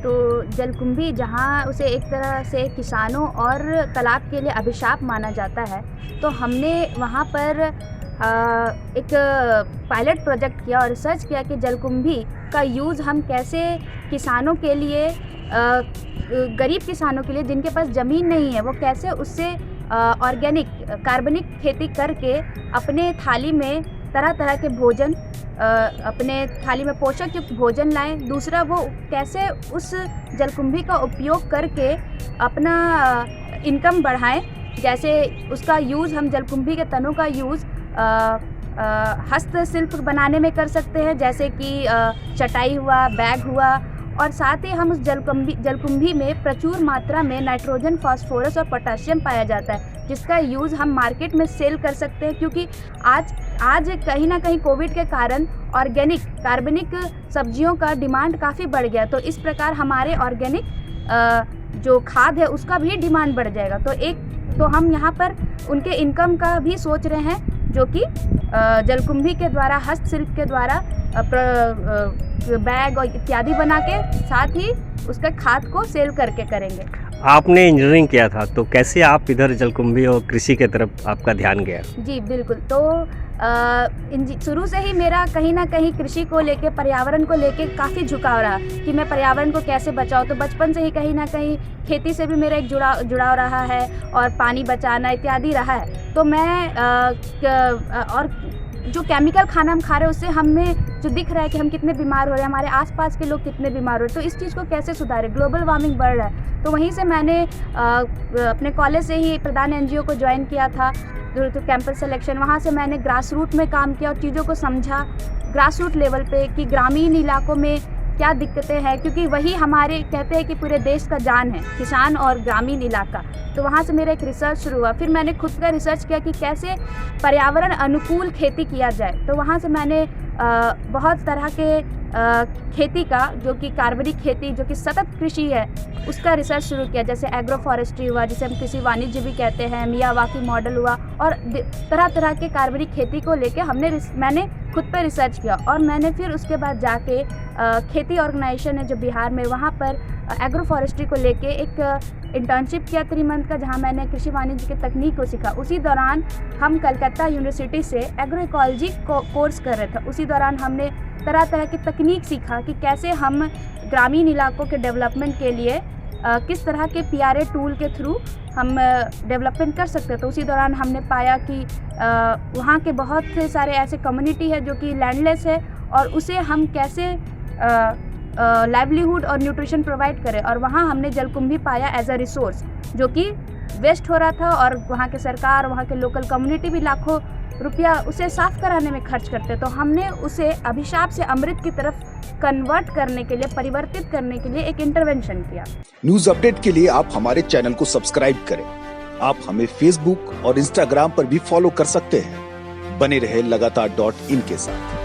तो जलकुंभी जहाँ उसे एक तरह से किसानों और तालाब के लिए अभिशाप माना जाता है, तो हमने वहाँ पर एक पायलट प्रोजेक्ट किया और रिसर्च किया कि जलकुंभी का यूज़ हम कैसे किसानों के लिए, गरीब किसानों के लिए जिनके पास ज़मीन नहीं है, वो कैसे उससे ऑर्गेनिक कार्बनिक खेती करके अपने थाली में तरह तरह के भोजन, अपने थाली में पोषक युक्त भोजन लाएं। दूसरा, वो कैसे उस जलकुंभी का उपयोग करके अपना इनकम बढ़ाएं। जैसे उसका यूज़, हम जलकुंभी के तनों का यूज़ हस्तशिल्प बनाने में कर सकते हैं, जैसे कि चटाई हुआ, बैग हुआ। और साथ ही हम उस जलकुंभी में प्रचुर मात्रा में नाइट्रोजन, फास्फोरस और पोटेशियम पाया जाता है, जिसका यूज़ हम मार्केट में सेल कर सकते हैं। क्योंकि आज कहीं ना कहीं कोविड के कारण ऑर्गेनिक कार्बनिक सब्जियों का डिमांड काफ़ी बढ़ गया, तो इस प्रकार हमारे ऑर्गेनिक जो खाद है उसका भी डिमांड बढ़ जाएगा। तो हम यहाँ पर उनके इनकम का भी सोच रहे हैं, जो कि जलकुंभी के द्वारा, हस्तशिल्प के द्वारा बैग और इत्यादि बना के, साथ ही उसका खाद को सेल करके करेंगे। आपने इंजीनियरिंग किया था, तो कैसे आप इधर जलकुंभी और कृषि के तरफ आपका ध्यान गया? जी बिल्कुल, तो शुरू से ही मेरा कहीं ना कहीं कृषि को लेके, पर्यावरण को लेके काफ़ी झुकाव रहा कि मैं पर्यावरण को कैसे बचाऊं। तो बचपन से ही कहीं ना कहीं खेती से भी मेरा एक जुड़ाव रहा है, और पानी बचाना इत्यादि रहा है। तो मैं और जो केमिकल खाना हम खा रहे हैं, उससे हमें जो दिख रहा है कि हम कितने बीमार हो रहे हैं, हमारे आसपास के लोग कितने बीमार हो रहे हैं, तो इस चीज़ को कैसे सुधारें, ग्लोबल वार्मिंग बढ़ रहा है। तो वहीं से मैंने अपने कॉलेज से ही प्रधान एनजीओ को ज्वाइन किया था, तो कैंपस सिलेक्शन। वहाँ से मैंने ग्रास रूट में काम किया और चीज़ों को समझा ग्रास रूट लेवल पे कि ग्रामीण इलाकों में क्या दिक्कतें हैं, क्योंकि वही हमारे कहते हैं कि पूरे देश का जान है, किसान और ग्रामीण इलाका। तो वहाँ से मेरा एक रिसर्च शुरू हुआ। फिर मैंने खुद का रिसर्च किया कि कैसे पर्यावरण अनुकूल खेती किया जाए। तो वहाँ से मैंने बहुत तरह के खेती का, जो कि कार्बनिक खेती, जो कि सतत कृषि है, उसका रिसर्च शुरू किया। जैसे एग्रो फॉरेस्ट्री हुआ, जिसे हम कृषि वाणिज्य भी कहते हैं, मियावाकी मॉडल हुआ, और तरह तरह के कार्बनिक खेती को लेके मैंने खुद पे रिसर्च किया। और मैंने फिर उसके बाद जाके खेती ऑर्गेनाइजेशन है जो बिहार में, वहाँ पर एग्रो फॉरेस्ट्री को लेके एक इंटर्नशिप किया 3 मंथ का, जहाँ मैंने कृषि वाणिज्य की तकनीक को सीखा। उसी दौरान हम कलकत्ता यूनिवर्सिटी से एग्रो इकोलॉजी कोर्स कर रहे थे। उसी दौरान हमने तरह तरह की तकनीक सीखा कि कैसे हम ग्रामीण इलाकों के डेवलपमेंट के लिए किस तरह के PRA टूल के थ्रू हम डेवलपमेंट कर सकते हैं। तो उसी दौरान हमने पाया कि वहाँ के बहुत सारे ऐसे कम्युनिटी है जो कि लैंडलेस है, और उसे हम कैसे लाइवलीहुड और न्यूट्रिशन प्रोवाइड करें। और वहाँ हमने जलकुंभी पाया एज अ रिसोर्स, जो कि वेस्ट हो रहा था, और वहाँ के सरकार, वहाँ के लोकल कम्युनिटी भी लाखों रुपया उसे साफ कराने में खर्च करते। तो हमने उसे अभिशाप से अमृत की तरफ कन्वर्ट करने के लिए, परिवर्तित करने के लिए एक इंटरवेंशन किया। न्यूज अपडेट के लिए आप हमारे चैनल को सब्सक्राइब करें। आप हमें फेसबुक और इंस्टाग्राम पर भी फॉलो कर सकते हैं। बने रहे लगातार .in के साथ।